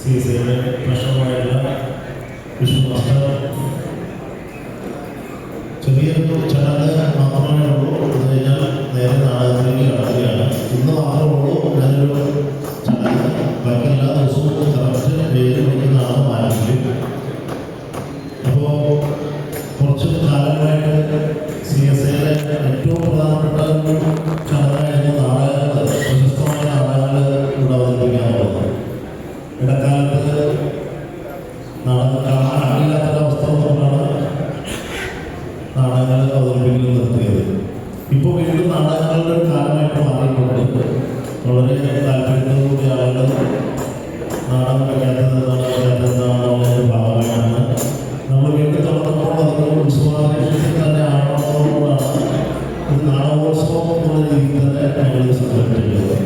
CSIയുടെ പ്രശ്നമായിട്ടുള്ള Vishnu master ചെറിയൊരു ചടങ്ങ് മാത്രമേ ഉള്ളൂ. അത് കഴിഞ്ഞാൽ നേരെ നാടകത്തിലേക്ക് കടക്കുകയാണ്. ഇന്ന് മാത്രമേ ഉള്ളൂ ഞാനൊരു ചടങ്ങ്. ബാക്കി എല്ലാ ദിവസവും കറക്റ്റ് 7 മണിക്ക് നാടകം ആരംഭിക്കും. അപ്പോൾ കുറച്ച് കാലമായിട്ട് CSIയിലെ ഏറ്റവും പ്രധാനപ്പെട്ട ഒരു ചടങ്ങായിരുന്നു നാടകങ്ങൾ, പ്രശസ്തമായ നാടകങ്ങൾ ഇവിടെ അവതരിപ്പിക്കാനുള്ളത്. ഇടക്കാലത്ത് നാടകം കാണാൻ ആളില്ലാത്തൊരവസ്ഥ കൊണ്ടാണ് നാടകങ്ങൾ അവതരിപ്പിക്കുന്നത് നിർത്തിയത്. ഇപ്പോൾ വീണ്ടും നാടകങ്ങളുടെ ഒരു കാലമായിട്ട് മാറിയിട്ടുണ്ട്. വളരെ താല്പര്യത്തോടുകൂടി ആളുകൾ നാടകം വയ്ക്കാത്തതെന്നാണ് ഭാഗമായിട്ടാണ് നമ്മൾ വീണ്ടും തുറന്നപ്പോൾ അതിന് ഉത്സവാഘോഷത്തിൽ തന്നെ ആണെന്നതുകൊണ്ടാണ് ഒരു നാടകോത്സവം എന്നുള്ള രീതിയിൽ തന്നെ ഞങ്ങൾ സംഘടിപ്പിച്ചിട്ടുള്ളത്.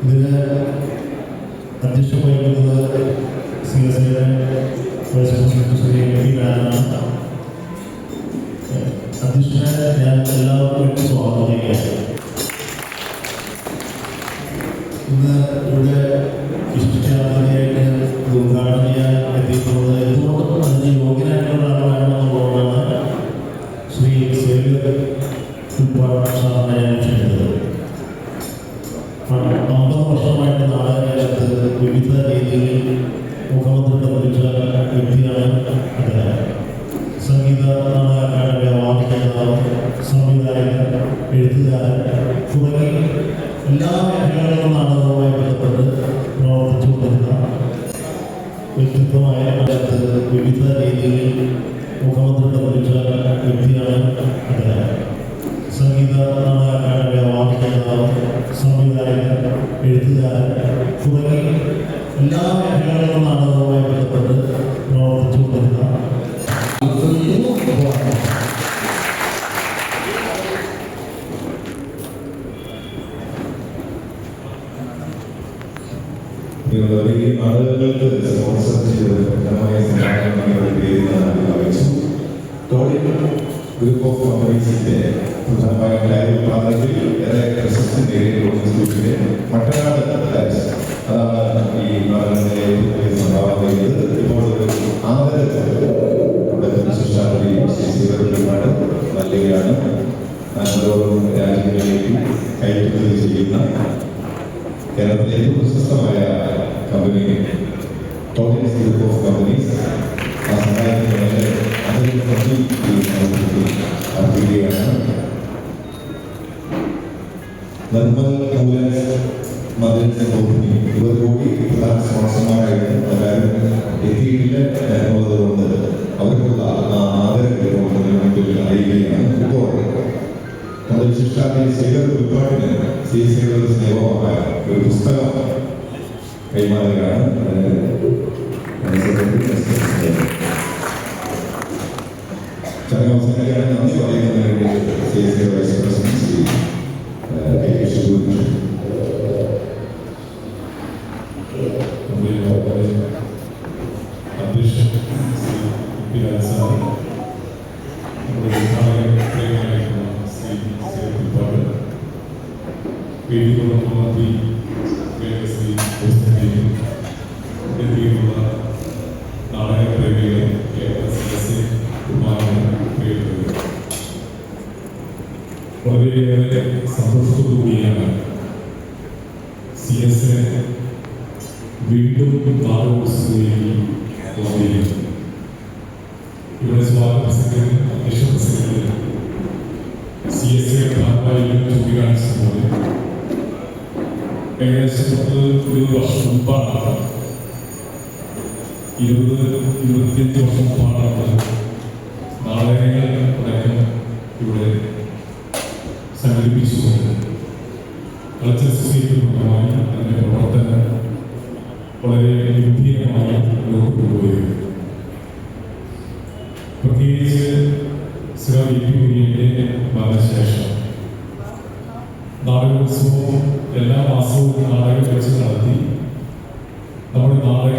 ഇതിന് അധ്യക്ഷം വഹിക്കുന്നത് CSIയുടെ വൈസ് പ്രസിഡന്റ് ശ്രീ MP നാരായണനാണ്. അധ്യക്ഷനെ ഞാൻ എല്ലാവർക്കും സ്വാഗതം ചെയ്യുകയാണ്. ഇന്ന് ഇവിടെ ഇഷ്ടയാത്രയായിട്ട് ഉദ്ഘാടനം ചെയ്യാൻ എത്തിയിട്ടുള്ളത് എന്തുകൊണ്ടും അതിന് യോഗ്യനായിട്ടുള്ള ആളാണെന്നുള്ളതാണ് ശ്രീ സേവ്യർ സാറിനെ ഞാൻ ക്ഷണിച്ചത്. 50 വർഷമായിട്ട് നാടകരംഗത്ത് വിവിധ രീതിയിൽ മുഖമുദ്ര പതിച്ച വ്യക്തിയാണ് അദ്ദേഹം. സംഗീത നാടക അക്കാദമി അവാർഡ് ജേതാവ്, സംവിധായകൻ, എഴുത്തുകാരൻ തുടങ്ങി എല്ലാ മേഖലകളിലും നാടകവുമായി ബന്ധപ്പെട്ട് പ്രവർത്തിച്ചുകൊണ്ടിരുന്ന വ്യക്തിത്വമായ അദ്ദേഹത്ത് വിവിധ രീതിയിൽ മുഖമുദ്ര പതിച്ച വ്യക്തിയാണ് അദ്ദേഹം. സംഗീത നാടക അക്കാദമി അവാർഡ് ജേതാവ്, സംവിധായകൻ, എഴുത്തുകാരൻ തുടങ്ങി എല്ലാ മേഖലകളിലും നാടകവുമായി ബന്ധപ്പെട്ട് പ്രവർത്തിച്ചുകൊണ്ടിരുന്ന ആളുകൾക്ക് സ്പോൺസർ ചെയ്ത് വ്യക്തമായ ഗ്രൂപ്പ് ഓഫ് കമ്പനീസിന്റെ പ്രധാനമായ ലൈവ് പാത്രത്തിൽ ഏറെ പ്രശസ്തി നേടിയ ഇൻസ്റ്റിറ്റ്യൂട്ടിന്റെ മട്ടനാട് ലാബ്സ് അതാണ് ഈ നാടകത്തിലെ സംഭാവന ചെയ്തത്. ഇപ്പോൾ ഒരു ആദരവ് ശിക്ഷാപതി ഒരുപാട് നൽകുകയാണ്. ഓരോ രാജ്യങ്ങളിലേക്ക് കയറ്റുമതി ചെയ്യുന്ന കേരളത്തിലെ ഏറ്റവും പ്രശസ്തമായ company totals group of companies ആ സഹായത്തിന് അതിൽ അർപ്പിക്കുകയാണ്. നിർമ്മൽ മദനി ഇവർ കൂടി പ്രധാന സ്പോൺസർമാരായിട്ട് എല്ലാവരും എത്തിയിട്ടില്ല എന്നുള്ളതുകൊണ്ട് അവർക്കുള്ള ആദരവ് അറിയുകയാണ്. ഇപ്പോൾ നമ്മുടെ വിശിഷ്ടാതി സേവർ ഒരുപാടിന് CSIയുടെ സ്നേഹമായ ഒരു പുസ്തകം കൈമാറുകയാണ്. ചടങ്ങ് അവസാനിക്കുകയാണ്. നന്ദി പറയുന്നതിന് CSI വൈസ് പ്രസിഡന്റ് ശ്രീ വളരെയേറെ സന്തോഷത്തോടുകൂടിയാണ് CSI വീണ്ടും നാടകോത്സവത്തിലേക്ക് വന്നിരിക്കുന്നത്. ഇവിടെ സ്വാഗത പ്രസംഗത്തിൽ അധ്യക്ഷ പ്രസംഗത്തിൽ CSI ഭാഗമായി ചൂണ്ടിക്കാണിച്ചതുപോലെ ഏകദേശം 10 വർഷം മുമ്പാണ്, 20-25 വർഷം മുമ്പാണ് നാടകങ്ങൾ അടക്കം ഇവിടെ സംഘടിപ്പിച്ചുകൊണ്ട് കൾച്ചർ സൊസൈറ്റി ഭാഗമായി അതിൻ്റെ പ്രവർത്തനം വളരെ ഗംഭീരമായി മുന്നോട്ട് കൊണ്ടുപോയിരുന്നു. പ്രത്യേകിച്ച് ശ്രീ EP കുര്യൻ്റെ മരണശേഷം നാടകോത്സവം എല്ലാ മാസവും നാടകം വെച്ച് നടത്തി നമ്മുടെ നാടക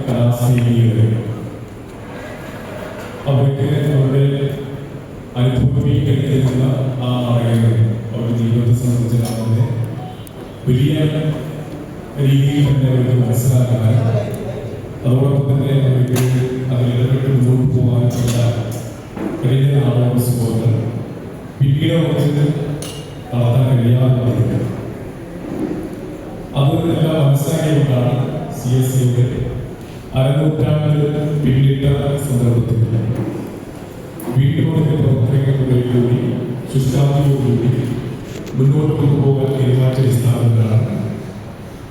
കലാസ്നേഹികളെ അവർക്ക് അവരുടെ അനുഭവീകരിക്കുന്ന ആ നാടകങ്ങൾ അവരുടെ ജീവിതത്തെ സംബന്ധിച്ച് കാണുന്നത് വലിയ രീതിയിൽ രീതിയിൽ തന്നെ അവർക്ക് മനസ്സിലാക്കാനും അതോടൊപ്പം തന്നെ അവർക്ക് അതിലിടപെട്ട് മുന്നോട്ട് പോകാനുള്ള കഴിഞ്ഞ നാടകോത്സവങ്ങൾ പിന്നീട് കുറച്ച് നടത്താൻ കഴിയാതെ അത് എല്ലാം മനസ്സിലാക്കിക്കൊണ്ടാണ് CSCയുടെ അരനൂറ്റാണ്ട് പിന്നിട്ട സന്ദർഭത്തിൽ വീണ്ടും പ്രവർത്തനങ്ങളിലൂടെ ശുശ്രാന്തിയോടുകൂടി മുന്നോട്ട് കൊണ്ടുപോകാൻ തീരുമാനിച്ച സ്ഥാപനങ്ങളാണ്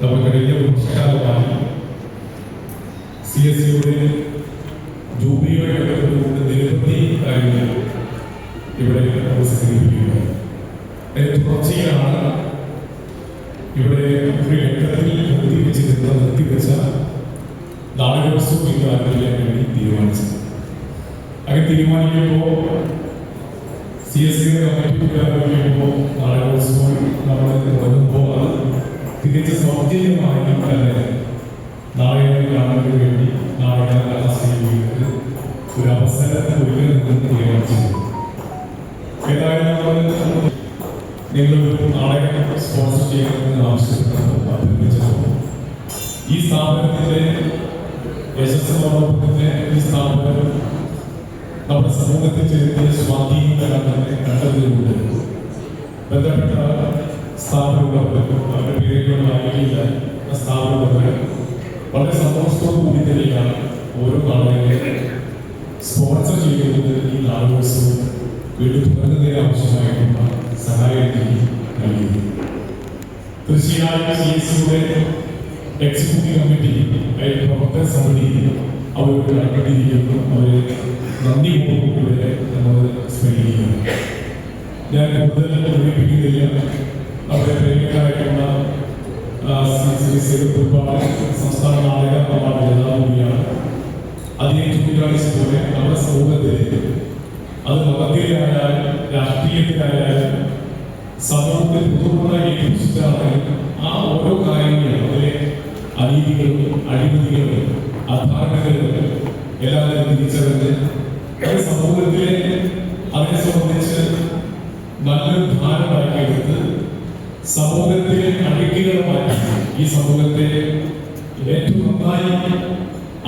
നമ്മൾ കഴിഞ്ഞ വർഷകാലമായി CSCയുടെ ജൂബിലിയുമായി ബന്ധപ്പെട്ടുകൊണ്ട് നിരവധി കാര്യങ്ങൾ ഇവിടെ സംഘടിപ്പിക്കുകയാണ്. അതിന് തുടർച്ചയാണ് ഇവിടെ ഒരു ഘട്ടത്തിൽ നിർത്തിവെച്ച നാടകോത്സവം ഇന്ന് ആരംഭിക്കാൻ വേണ്ടി തീരുമാനിച്ചത്. അങ്ങനെ തീരുമാനിക്കുമ്പോൾ CSCയുടെ കമ്മിറ്റിക്കുമ്പോൾ നാടകോത്സവം നമ്മൾ തുടങ്ങുമ്പോൾ അത് തികച്ച സൗജന്യമായി തന്നെ നാടകങ്ങൾ കാണുന്നതിന് വേണ്ടി നാടക കലാശ്രീകൾക്ക് ഒരു അവസരത്തെ ഒരുക്കുന്നത് തീരുമാനിച്ചത്. ഏതായാലും നിങ്ങളൊരു നാടകം സ്പോൺസർ ചെയ്യണമെന്ന് ആവശ്യപ്പെട്ടപ്പോൾ അഭ്യർത്ഥിച്ചപ്പോൾ ഈ സ്ഥാപനത്തിന്റെ യശസ്സോടൊപ്പം തന്നെ ഈ സ്ഥാപനം നമ്മുടെ സമൂഹത്തിൽ ചെറിയ സ്വാധീനം തന്നെ കണ്ടതിലൂടെ ബന്ധപ്പെട്ട സ്ഥാപനങ്ങളൊക്കെ അവരുടെ പേരുകൾ ആയിട്ടില്ല സ്ഥാപനങ്ങൾ വളരെ സന്തോഷത്തോടു കൂടി തന്നെയാണ് ഓരോ നാടകങ്ങളെ സ്പോൺസർ ചെയ്യുന്നത്. ഈ നാടകോത്സവം വീണ്ടും തുറന്നതിന് ആവശ്യമായിട്ടുള്ള സഹായം നൽകിയത്. തീർച്ചയായും CSCയുടെ എക്സിക്യൂട്ടീവ് കമ്മിറ്റി പ്രവർത്തക സമിതി അവരോട് കടപ്പെട്ടിരിക്കുന്നു. അവരെ നന്ദി പൂർവ്വം നമ്മൾ സ്മരിക്കുകയാണ്. ഞാൻ കൂടുതൽ പ്രകടിപ്പിക്കുന്നില്ല. അവരെ പ്രേമികളായിട്ടുള്ള സംസ്ഥാന നാടക അവാർഡ് ജേതാവ് കൂടിയാണ്. അതിനെ ചൂണ്ടിക്കാണിച്ചതുപോലെ നമ്മുടെ സമൂഹത്തിൽ അത് മതത്തിലായാലും രാഷ്ട്രീയത്തിലായാലും സമൂഹത്തിൽ പൊതുവായി ഏൽപ്പിച്ചിട്ടാണെങ്കിലും ആ ഓരോ കാര്യങ്ങളും അതിലെ അനീതികളും അഴിമതികളും അധാരണകളും എല്ലാവരും തിരിച്ചറിഞ്ഞ് അത് സമൂഹത്തിലെ അതിനെ സംബന്ധിച്ച് നല്ലൊരു ധാരണയാക്കിയെടുത്ത് സമൂഹത്തിലെ അഴുക്കുകളുമായി ഈ സമൂഹത്തെ ഏറ്റവും നന്നായി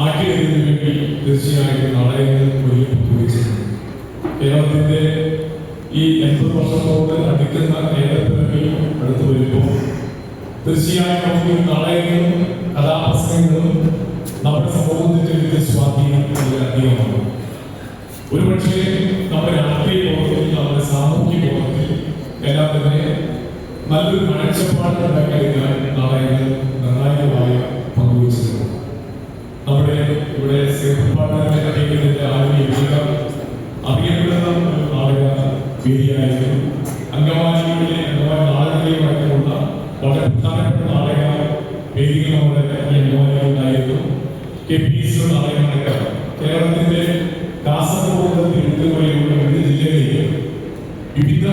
ആക്കിയെടുക്കുന്നതിന് വേണ്ടി തീർച്ചയായിട്ടും നാടകങ്ങൾ വലിയ പങ്കുവച്ചിട്ടുണ്ട്. കേരളത്തിന്റെ ഈ 80 വർഷത്തോട് അടുക്കുന്ന കേരളത്തിൽ അടുത്ത് വരുമ്പോൾ തീർച്ചയായും നമുക്ക് നാടകങ്ങളും കഥാപ്രസംഗങ്ങളും നമ്മുടെ സമൂഹത്തിൽ ചെറിയ സ്വാധീനം അധികമാണ്. ഒരുപക്ഷെ നമ്മുടെ രാഷ്ട്രീയ ബോധത്തിൽ നമ്മുടെ സാമൂഹ്യ ബോധത്തിൽ എല്ലാം തന്നെ നല്ലൊരു കാഴ്ചപ്പാട് ഉണ്ടാക്കിയെടുക്കാൻ നാടകങ്ങൾ നിർണായകമായി പങ്കുവച്ചിട്ടുണ്ട്. നമ്മുടെ ഇവിടെ സേവനപാഠത്തിന്റെ ആരോഗ്യ അറിയപ്പെടുന്ന ഒരു നാടക വേദിയായിരുന്നു. അങ്കമാലിയിലെ നാടകങ്ങളുമായിട്ടുള്ള വളരെ പ്രധാനപ്പെട്ട നാടക വേദികൾ നമ്മുടെ അങ്കമാലിയിലുണ്ടായിരുന്നു. KPS നാടകങ്ങളൊക്കെ കേരളത്തിന്റെ കാസർഗോഡ് തിരുവനന്തപുരം വിവിധ ജില്ലകളിൽ വിവിധ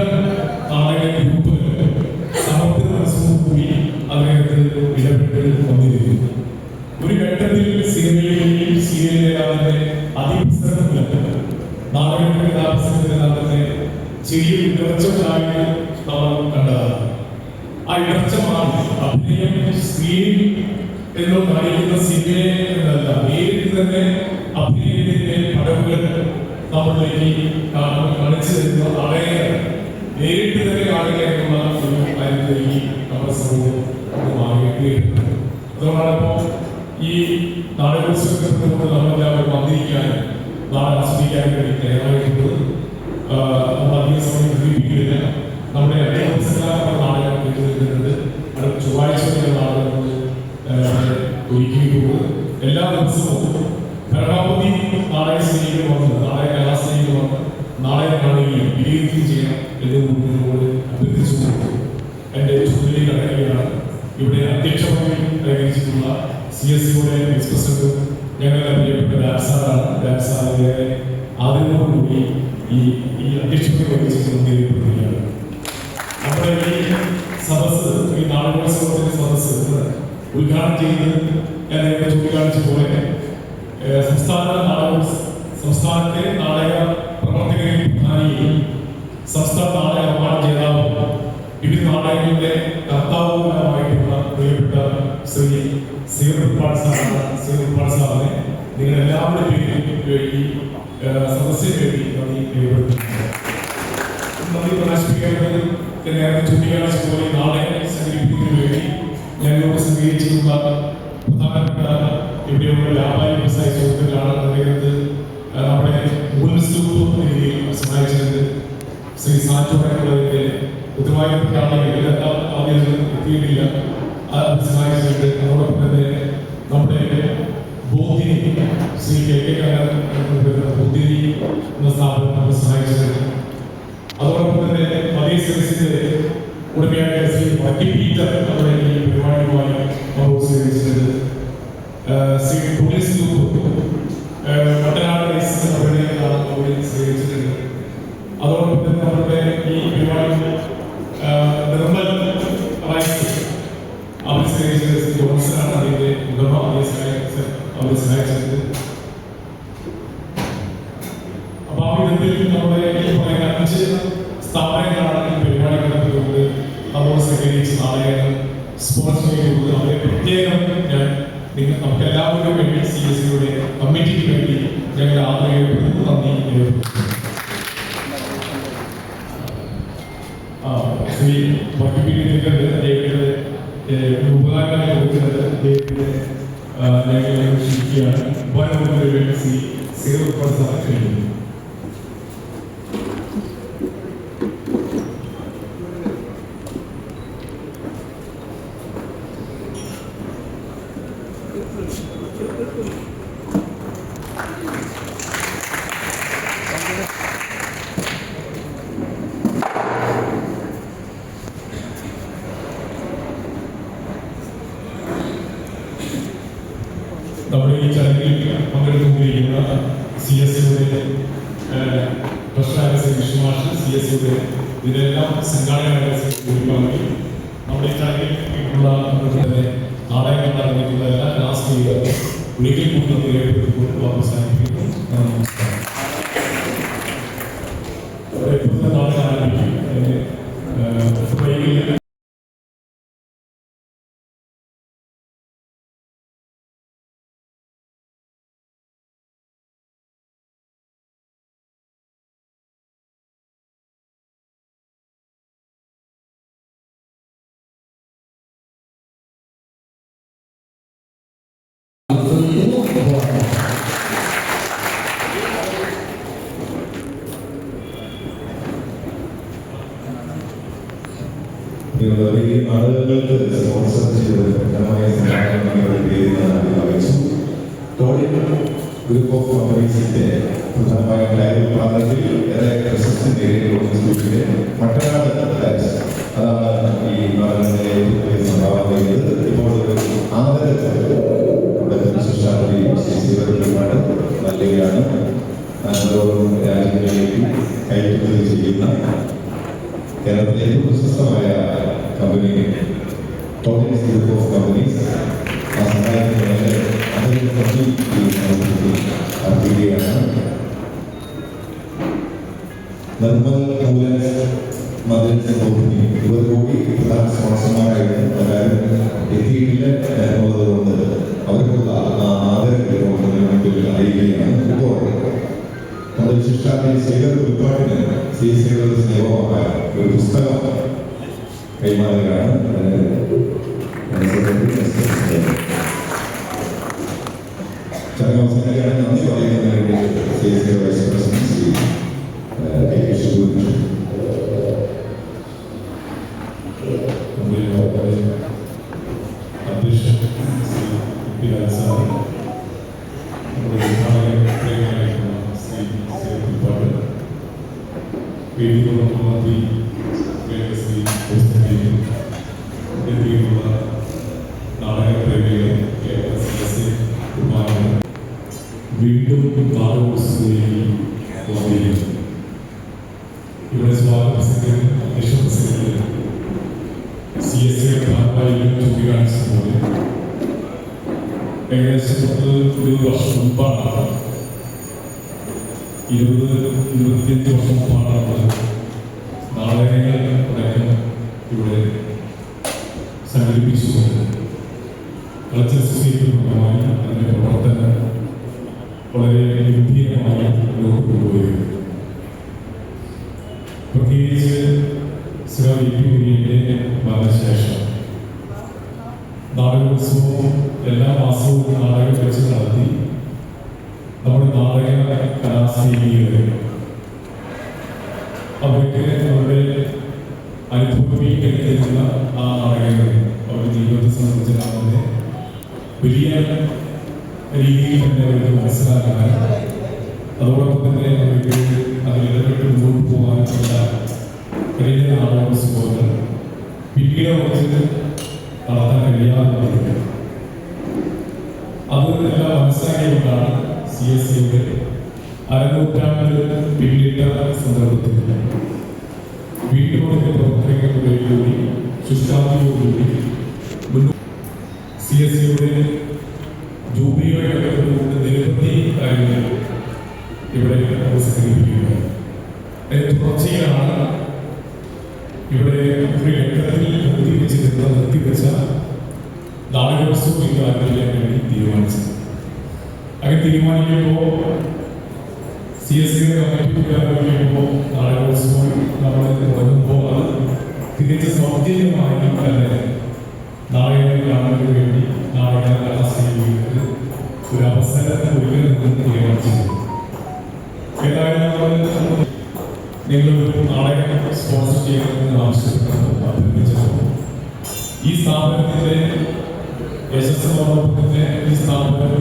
നാടക ഗ്രൂപ്പുകൾ സമർപ്പിത മനസ്സോടുകൂടി അദ്ദേഹത്തിൽ ഇടപെട്ട് വന്നിരിക്കുന്നു. ഒരു ഘട്ടത്തിൽ സിനിമയിലെയും സീരിയലിലെ അതിപ്രസരമില്ല നാടകങ്ങളുടെ കഥാപ്രസംഗത്തിനെല്ലാം തന്നെ ചെറിയൊരു ഇടർച്ചകളായി നമ്മൾ കണ്ടതാണ്. ആ ഇടർച്ച മാറി അഭിനയം സ്ക്രീൻ എന്ന് കാണിക്കുന്ന സിനിമയെ എന്നല്ല നേരിട്ട് തന്നെ അഭിനയത്തിന്റെ പടവുകൾ നമ്മളിലേക്ക് കാണിച്ചു തരുന്ന നാടകങ്ങൾ നേരിട്ട് തന്നെ കാണുക എന്നുള്ള ഒരു കാര്യത്തിലേക്ക് നമ്മുടെ സമൂഹം മാറിയിട്ടുണ്ട്. അതുകൊണ്ടാണ് ഇപ്പോൾ ഈ നാടകോത്സവത്തിൽ നമ്മളെല്ലാവരും വന്നിരിക്കാനും നാളെ ആസ്വദിക്കാനും വേണ്ടി തയ്യാറായിട്ടുള്ളത്. നമ്മൾ അധിക സമയം ഗ്രഹിപ്പിക്കുന്നില്ല. നമ്മുടെ നാടകം കേട്ടുനിൽക്കുന്നുണ്ട്. അടുത്ത ചൊവ്വാഴ്ച നാടകങ്ങൾ ഒരുക്കിയിട്ടുള്ളത്. എല്ലാ ദിവസവും ഭരണാപതി നാടക സ്നേഹികൾ വന്ന് നാടക കലാസ്നേഹികൾ വന്ന് നാടകം കാണുകയും വിലയിരുത്തുകയും ചെയ്യണം എന്നോട് അഭ്യർത്ഥിച്ചുകൊണ്ട് എൻ്റെ ചുമതലയിൽ അടങ്ങുകയാണ്. ഇവിടെ അധ്യക്ഷമായി കൈവരിച്ചിട്ടുള്ള CSCയുടെ വൈസ് പ്രസിഡന്റ് ഞങ്ങളുടെ പ്രിയപ്പെട്ട രാജസാറാണ്. രാജസാറിനെ ആദരവോടുകൂടി ഈ അധ്യക്ഷത വഹിച്ചിരിക്കുകയാണ്. നമ്മുടെ ഈ സദസ്സ് ഈ നാടകോത്സവത്തിന്റെ സദസ്സ് ഉദ്ഘാടനം ചെയ്ത് ഞാൻ നേരത്തെ ചൂണ്ടിക്കാണിച്ച പോലെ സംസ്ഥാനത്തെ നാടക പ്രവർത്തകരിൽ പ്രധാനിയും സംസ്ഥാന നാടക അവാർഡ് ജേതാവും വിവിധ നാടകങ്ങളുടെ കർത്താവുമായിട്ടുള്ള പ്രിയപ്പെട്ട ശ്രീ സീറുപ്പാട് സാറിനെ നിങ്ങളെല്ലാവരുടെയും പേരിൽ സദസ്സിന് വേണ്ടി നന്ദി രേഖപ്പെടുത്തുന്നു. നന്ദി പ്രകാശിപ്പിക്കേണ്ടത് നേരത്തെ ചൂണ്ടിക്കാണിച്ച പോലെ നാളെ സംഘടിപ്പിക്കുന്നതിന് വേണ്ടി ഞങ്ങളോട് സ്വീകരിച്ചിട്ടുള്ള പ്രധാനപ്പെട്ട ഇവിടെയുള്ള വ്യാപാരി വ്യവസായ സുഹൃത്തുക്കളാണ്. അദ്ദേഹത്ത് നമ്മുടെ മുൻസൂപ്പ് രീതിയിൽ സഹായിച്ചത് ശ്രീ സാറ്റോടൊക്കെ ഉത്തരവാദിത്തപ്പെട്ട ആളുകൾ ആദ്യം എത്തിയിട്ടില്ല, അത് സഹായിച്ചിട്ടുണ്ട്. അതോടൊപ്പം തന്നെ നമ്മുടെ ബോധിനി ശ്രീ ബോധിനി എന്ന സ്ഥാപനം നമ്മൾ സഹായിച്ചിട്ടുണ്ട്. അതോടൊപ്പം തന്നെ അതേ സർവീസിന്റെ ഉടമയായ ശ്രീ വക്കി പീറ്റർ നമ്മുടെ ഈ പരിപാടിയുമായി നമ്മൾ സ്വീകരിച്ചിട്ടുണ്ട്. ശ്രീ പോലീസ് മറ്റനാട് അവരുടെയാണ് അവിടെ സ്വീകരിച്ചിട്ടുണ്ട്. അതോടൊപ്പം തന്നെ നമ്മുടെ ഈ പരിപാടി നിർമ്മൽ റൈസ് അവർ സ്വീകരിച്ചത് ശ്രീ ജോൺസനാണ് അതിന്റെ ഉടമ, അവർ സഹായിച്ചത്. അപ്പൊ ആ വിധത്തിൽ നമ്മുടെ ഈ പറയുന്ന 5 സ്ഥാപനങ്ങളാണ് ഈ പരിപാടി നടത്തിയത്. നമ്മോട് സഹകരിച്ച് നാളെ സ്പോൺസർ ചെയ്തത് അവരെ പ്രത്യേകം ഞാൻ നമുക്ക് എല്ലാവർക്കും വേണ്ടി CSCയുടെ കമ്മിറ്റിക്ക് വേണ്ടി ഞങ്ങൾ ആദരവ് നന്ദി രേഖപ്പെടുത്തുന്നു. ശ്രീ അദ്ദേഹത്തിന്റെ ഉപകാരമായി കൊടുക്കുന്നത് അദ്ദേഹത്തിന്റെ ഞങ്ങൾ ക്ഷണിക്കുകയാണ്. ഉപകാരത്തിന് വേണ്ടി ശ്രീ സീറുപ്പാട് സാർ ക്ഷണിക്കുന്നു. നമ്മുടെ ഈ ചടങ്ങിൽ പങ്കെടുത്തുകൊണ്ടിരിക്കുന്ന CSCയുടെ പ്രശ്നമായ ശ്രീ വിഷ്ണുമാഷ്, CSCയുടെ ഇതിനെല്ലാം സംഘാടകരായ ശ്രീ നമ്മുടെ ഈ ചടങ്ങിൽ ഉള്ള നാടകം നടന്നിട്ടുള്ള എല്ലാ ക്ലാസ് ചെയ്തവരും ഒരിക്കൽ കൂടി രേഖപ്പെടുത്തിക്കൊണ്ട് അവസാനിപ്പിക്കുന്നു. നാടകം ആരംഭിക്കും. ഈ ആളുകൾക്ക് സ്പോൺസർ ചെയ്ത് വ്യക്തമായ ഗ്രൂപ്പ് ഓഫ് കമ്പനീസിന്റെ പ്രധാനമായ ലൈവ് പ്രാന്തത്തിൽ ഏറെ പ്രശസ്തി നേടിയ മറ്റനാട് അതാണ് ഈ നാടിനെ സംഭാവന ചെയ്തത്. ഇപ്പോൾ ആദരവ് നൽകുകയാണ്. രാജ്യങ്ങളിലേക്ക് കയറ്റുമതി ചെയ്യുന്ന കേരളത്തിലെ ഏറ്റവും പ്രശസ്തമായ company totals group of companies ആ സഹായത്തിന് അതിനെ പറ്റി അർപ്പിക്കുകയാണ്. നിർമ്മൽ മദൻ 20 കോടി പ്രധാന സ്പോൺസർമാരായിരുന്നു. എല്ലാവരും എത്തിയിട്ടില്ല എന്നുള്ളതുകൊണ്ട് അവർക്കുള്ള ആദരവ് മുമ്പിൽ അറിയുകയാണ്. ഇപ്പോൾ നമ്മുടെ ശിക്ഷാർത്ഥി സേവന വിഭാഗത്തിന് CSCയുടെ സ്നേഹമായ ഒരു പുസ്തകം കൈമാറുകയാണ്. ചടങ്ങ് അവസാനിക്കുകയാണ്. നന്ദി പറയുന്നതിന് വേണ്ടി CSCയുടെ വൈസ് പ്രസിഡന്റ് ശ്രീ വീണ്ടും ഇവിടെ സ്വാഗത പ്രസംഗം അധ്യക്ഷ പ്രസംഗത്തിൽ CSCയുടെ ഭാഗമായി ചൂണ്ടിക്കാണിച്ചതുപോലെ ഏകദേശം 10-20 വർഷം മുമ്പാണ്, 20-25 വർഷം മുമ്പാണ് നാടകങ്ങൾ അടക്കം ഇവിടെ സംഘടിപ്പിച്ചുകൊണ്ട് കൾച്ചറൽ സൊസൈറ്റിയുടെ ഭാഗമായി അതിൻ്റെ പ്രവർത്തനം വളരെ ഗംഭീരമായി മുന്നോട്ട് കൊണ്ടുപോയിരുന്നു. പ്രത്യേകിച്ച് ശ്രീ വിപിയുടെ മരണശേഷം നാടകോത്സവം എല്ലാ മാസവും നാടകം വെച്ച് നടത്തി നമ്മുടെ നാടക കലാസ്നേഹികളെ അവർക്ക് അവരുടെ അനുഭവിക്കുന്ന ആ നാടകങ്ങൾ അവരുടെ ജീവിതത്തെ സംബന്ധിച്ചാണെന്നെ വലിയ രീതിയിൽ തന്നെ അവർക്ക് മനസ്സിലാക്കാൻ അതോടൊപ്പം തന്നെ അവർക്ക് അതിലിടപെട്ട് മുന്നോട്ട് പോകാനുള്ള കഴിഞ്ഞ നാടകോത്സവങ്ങൾ പിന്നീട് കുറച്ച് നടത്താൻ കഴിയാതെ വന്നത്. അത് എല്ലാം മനസ്സിലാക്കിക്കൊണ്ടാണ് CSCയുടെ അരനൂറ്റാണ്ട് പിന്നിട്ട സന്ദർഭത്തിൽ വീണ്ടും അതിൻ്റെ പ്രവർത്തനങ്ങളിലൂടെ ശുഷ്കാന്തിയോടുകൂടി CSCയുടെ ജൂബിലിയുടെ ഘട്ടത്തിലൂടെ നിരവധി കാര്യങ്ങൾ ഇവിടെ സംഘടിപ്പിക്കുകയാണ്. അതിന് തുടർച്ചയാണ് ഇവിടെ ഒരു ഘട്ടത്തിൽ നിർത്തിവെച്ച നാടകോത്സവം ഇത് ആരംഭിക്കാൻ വേണ്ടി തീരുമാനിച്ചത്. അങ്ങനെ തീരുമാനിക്കുമ്പോൾ CSCയുടെ കമ്മിറ്റി ആരംഭിക്കുമ്പോൾ നാടകോത്സവം നമ്മൾ തുടങ്ങുമ്പോൾ അത് തികച്ച സൗജന്യമായി തന്നെ നാടകങ്ങൾ കാണുന്നതിന് വേണ്ടി നാടക കലാസ്നേഹികൾക്ക് ഒരു അവസരം ഒരുക്കുന്നതെന്ന് തീരുമാനിച്ചത്. ഏതായാലും നിങ്ങളൊരു നാടകം സ്പോൺസർ ചെയ്യണമെന്ന് ആവശ്യപ്പെട്ടപ്പോൾ അഭ്യർത്ഥിച്ചപ്പോൾ ഈ സ്ഥാപനത്തിൻ്റെ യശസ്സോടൊപ്പത്തിൻ്റെ ഈ സ്ഥാപനം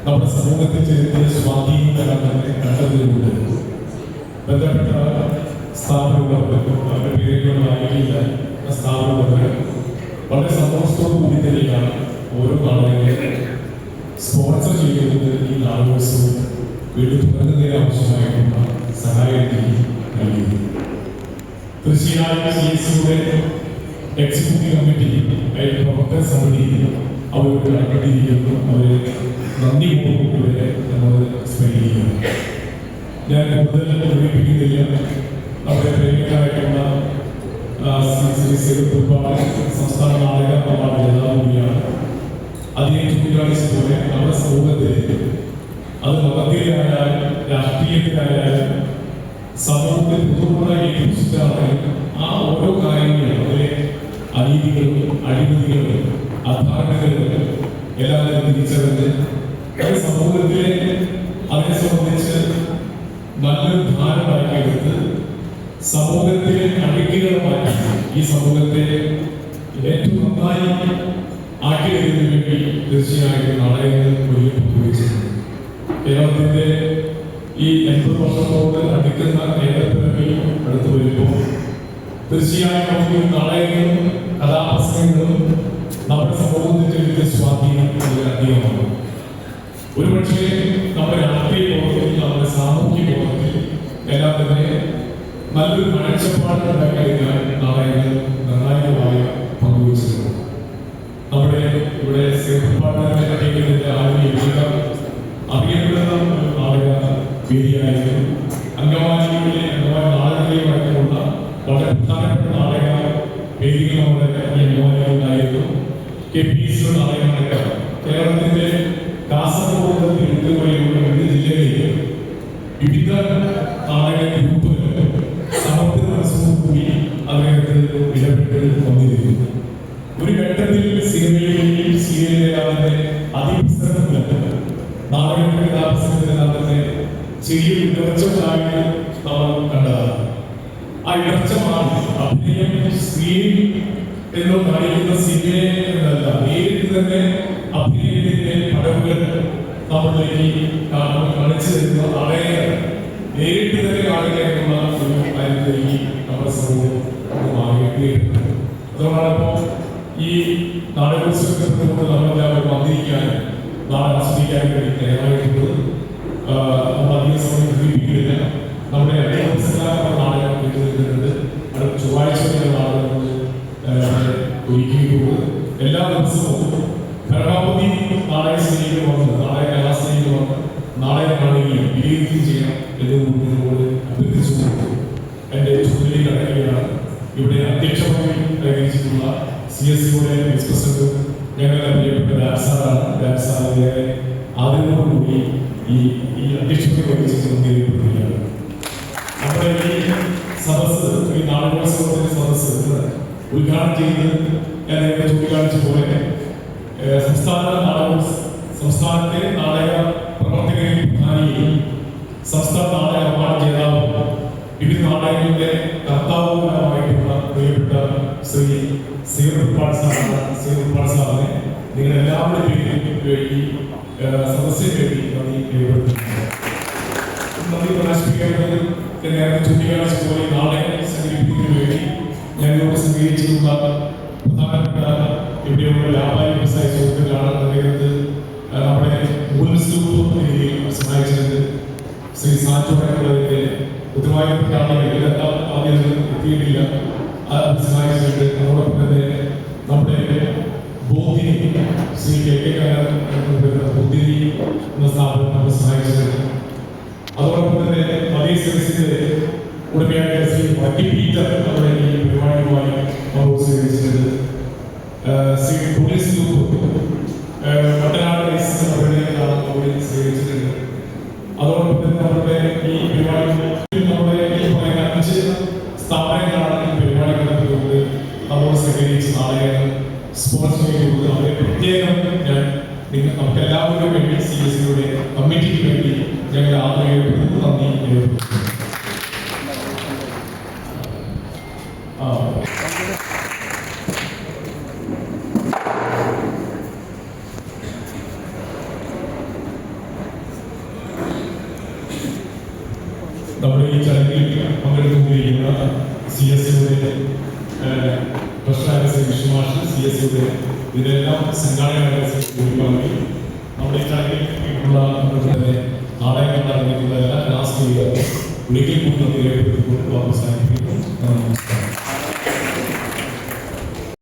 നമ്മുടെ സമൂഹത്തിൽ ചെറിയ സ്വാധീനം കണ്ടതിലൂടെ ബന്ധപ്പെട്ട സ്ഥാപനങ്ങളവർക്കും അവരുടെ പേരുകളായിട്ടില്ല സ്ഥാപനങ്ങൾ വളരെ സന്തോഷത്തോടു കൂടി തന്നെയാണ് ഓരോ നാടകങ്ങളെ സ്പോൺസർ ചെയ്യുന്നത്. ഈ നാടകോത്സവം വീണ്ടും തുറന്നതിന് ആവശ്യമായിട്ടുള്ള സഹായം നൽകിയത്. തീർച്ചയായും CSCയുടെ എക്സിക്യൂട്ടീവ് കമ്മിറ്റി പ്രവർത്തക സമിതി അവർക്ക് കടപ്പെട്ടിരിക്കുന്നു. അവരെ നന്ദി പൂർവ്വം നമ്മൾ സ്മരിക്കുകയാണ്. ഞാൻ കൂടുതൽ പ്രകടിപ്പിക്കുന്നില്ല. അവരെ പ്രേമികളായിട്ടുള്ള സംസ്ഥാന നാടക അവാർഡ് ജേതാവ് കൂടിയാണ്. അതിനെ ചൂണ്ടിക്കാണിച്ചതുപോലെ നമ്മുടെ സമൂഹത്തിൽ അത് മതത്തിലായാലും രാഷ്ട്രീയത്തിലായാലും സമൂഹത്തിൽ പൊതുവായി ഏൽപ്പിച്ചിട്ടാണെങ്കിലും ആ ഓരോ കാര്യങ്ങളും അതിലെ അനീതികളും അഴിമതികളും അധാരണകളും എല്ലാം തിരിച്ചറിഞ്ഞ് അത് സമൂഹത്തിലെ അതിനെ സംബന്ധിച്ച് നല്ലൊരു ധാരണമാക്കിയെടുത്ത് സമൂഹത്തിലെ അഴുക്കുകളുമായി ഈ സമൂഹത്തെ ഏറ്റവും നന്നായി ആക്കിയെടുക്കുന്നതിന് വേണ്ടി തീർച്ചയായിട്ടും നാടകങ്ങൾ വലിയ പങ്കുവഹിച്ചിട്ടുണ്ട്. കേരളത്തിന്റെ ഈ 80 വർഷത്തോട് അടുക്കുന്ന കേരളത്തിൽ അടുത്ത് വരുമ്പോൾ തീർച്ചയായും നമുക്ക് നാടകങ്ങളും കഥാപ്രസംഗങ്ങളും നമ്മുടെ സമൂഹത്തിന്റെ വലിയ സ്വാധീനം അധികമാണ്. ഒരുപക്ഷെ നമ്മുടെ രാഷ്ട്രീയ ബോധത്തിൽ നമ്മുടെ സാമൂഹ്യ ബോധത്തിൽ എല്ലാം തന്നെ നല്ലൊരു കാഴ്ചപ്പാട് ഉണ്ടാക്കിയെടുക്കാൻ നാടകങ്ങൾ നിർണായകമായി പങ്കുവച്ചിട്ടുണ്ട്. നമ്മുടെ ഇവിടെ അറിയപ്പെടുന്ന നാടക വേദിയായിരുന്നു. അംഗവാദികളിലെ നാടകങ്ങളുമായിട്ടുള്ള വളരെ പ്രധാനപ്പെട്ട നാടക വേദികൾ നമ്മുടെ അംഗവാദികളുണ്ടായിരുന്നു. KPC നാടകങ്ങളൊക്കെ കേരളത്തിന്റെ കാസർഗോഡ് തിരുവനന്തപുരം വിവിധ ജില്ലകളിൽ വിവിധ നാടക ഗ്രൂപ്പുകൾ സമർപ്പിത മനസ്സോടുകൂടി അദ്ദേഹത്തിൽ ഇടപെട്ട് വന്നിരിക്കുന്നു. ഒരു ഘട്ടത്തിൽ സിനിമയിലെയും സീരിയലിലെ അതിപ്രസരമില്ല നാടകങ്ങളുടെ കഥാപ്രസംഗത്തിനകത്തെ ചെറിയൊരു ഇടർച്ചയായി നമ്മൾ കണ്ടതാണ്. ആ ഇടർച്ചമാണ് അഭിനയം സ്ക്രീൻ എന്ന് കാണിക്കുന്ന സിനിമയെ എന്നല്ല, നേരിട്ട് തന്നെ അഭിനയത്തിന്റെ പടവുകൾ നമ്മളിലേക്ക് കാണിച്ചു തരുന്ന നാടകങ്ങൾ നേരിട്ട് തന്നെ കാണുക എന്നുള്ള ഒരു കാര്യത്തിലേക്ക് നമ്മുടെ സമൂഹം മാറിയിട്ടുണ്ട്. അതുകൊണ്ടാണ് ഇപ്പോൾ ഈ നാടകോത്സവത്തിൽ നമ്മളെല്ലാവരും വന്നിരിക്കാനും നാളെ ആസ്വദിക്കാൻ വേണ്ടി തയ്യാറായിട്ടുള്ളത്. നമ്മൾ അധിക സമയം ഗ്രഹിപ്പിക്കുന്നില്ല. നമ്മുടെ നാടകം കേട്ടിരുന്നത് അടുത്ത ചൊവ്വാഴ്ച നാടകങ്ങൾ ഒരുക്കിയിട്ടുള്ളത്. എല്ലാ ദിവസവും പരമാവധി നാടക സ്നേഹികൾ വന്ന് നാടക കലാസ്നേഹികൾ വന്ന് നാടകം കാണുകയും വിലയിരുത്തുകയും ചെയ്യണം എന്നോട് അഭ്യർത്ഥിച്ചുകൊണ്ട് എൻ്റെ ചുമതലയിൽ അടങ്ങുകയാണ്. ഇവിടെ അധ്യക്ഷമായി പ്രകടിച്ചിട്ടുള്ള CSUടെ വൈസ് പ്രസിഡന്റും ഞങ്ങളുടെ പ്രിയപ്പെട്ട ഡാൻസാറാണ്. ഡാൻസാറിന്റെ ആദരവോടുകൂടി ഈ അധ്യക്ഷത വഹിച്ചിരിക്കുകയാണ്. നമ്മുടെ ഈ സദസ്സ്, ഈ നാടകോത്സവത്തിന്റെ സദസ്സ് ഉദ്ഘാടനം ചെയ്ത് ഞാൻ നേരത്തെ ചൂണ്ടിക്കാണിച്ച പോലെ സംസ്ഥാനത്തെ നാടക പ്രവർത്തകരെയും പ്രധാനിയും സംസ്ഥാന നാടക അവാർഡ് ജേതാവും വിവിധ നാടകങ്ങളുടെ കർത്താവുമായിട്ടുള്ള പ്രിയപ്പെട്ട ശ്രീ സീറുപ്പാട് സാറിനെ നിങ്ങൾ എല്ലാവരുടെയും പേരിൽ ഈ സദസ്സിന് വേണ്ടി നന്ദി രേഖപ്പെടുത്തുന്നു. നന്ദി പ്രകാശിപ്പിക്കുന്നത് നേരത്തെ ചൂണ്ടിക്കാണിച്ച പോലെ നാടകം സംഘടിപ്പിക്കുന്നതിന് വേണ്ടി ഞങ്ങളോട് സ്വീകരിച്ചിട്ടുള്ള പ്രധാനപ്പെട്ട ഇവിടെയുള്ള വ്യാപാരി വ്യവസായ സുഹൃത്തുക്കളാണ്. അദ്ദേഹത്ത് നമ്മുടെ മുൻസ്തൂപ്പ് രീതിയിൽ സഹായിച്ചത് ശ്രീ സാറ്റുമായിട്ടുള്ളതിന്റെ ഉത്തരവാദിത്തപ്പെട്ട ആളുകൾ ആദ്യം എത്തിയിട്ടില്ല, അത് സഹായിച്ചിട്ടുണ്ട്. അതോടൊപ്പം തന്നെ നമ്മുടെ ബോധിനി ശ്രീ കെ ബോധിനി എന്ന സ്ഥാപനം നമ്മൾ സഹായിച്ചിട്ടുണ്ട്. അതോടൊപ്പം തന്നെ മദീ സർവീസിന്റെ ഉടമയായ ശ്രീ വക്കി പീറ്റർ നമ്മുടെ ഈ പരിപാടിയുമായി നമ്മൾ സ്വീകരിച്ചിട്ടുണ്ട്. ശ്രീ പോലീസ് ഗ്രൂപ്പ് വട്ടനാട് അവരുടെയാണ് നമ്മൾ സ്വീകരിച്ചിട്ടുണ്ട്. അതോടൊപ്പം തന്നെ നമ്മുടെ ഈ പരിപാടി നമ്മുടെ ഈ പറയുന്ന 5 സ്ഥാപനങ്ങളാണ് ഈ പരിപാടി നടത്തിക്കൊണ്ട് നമ്മളോട് സഹകരിച്ച് നാടകങ്ങൾ സ്പോൺസർ ചെയ്തുകൊണ്ട് അവരെ പ്രത്യേകം ഞാൻ നമുക്ക് എല്ലാവർക്കും വേണ്ടി CSUടെ കമ്മിറ്റിക്ക് വേണ്ടി ഞങ്ങൾ ആദരവ് നന്ദി രേഖപ്പെടുത്തുന്നു. നമ്മുടെ ഈ ചടങ്ങിൽ പങ്കെടുത്തുകൊണ്ടിരിക്കുന്ന CSUടെ പ്രശ്നമായ ശ്രീ വിഷ്ണുമാഷ്, CSUടെ ഇതിനെല്ലാം സംഘാടകരായ ശ്രീ നമ്മുടെ ഈ ചടങ്ങിൽ ഉള്ള നാടകങ്ങൾ നടന്നിട്ടുള്ള എല്ലാ രാഷ്ട്രീയ ഒരിക്കൽ കൂടി നന്ദി രേഖപ്പെടുത്തിക്കൊണ്ട് അവസാനിപ്പിക്കുന്നു.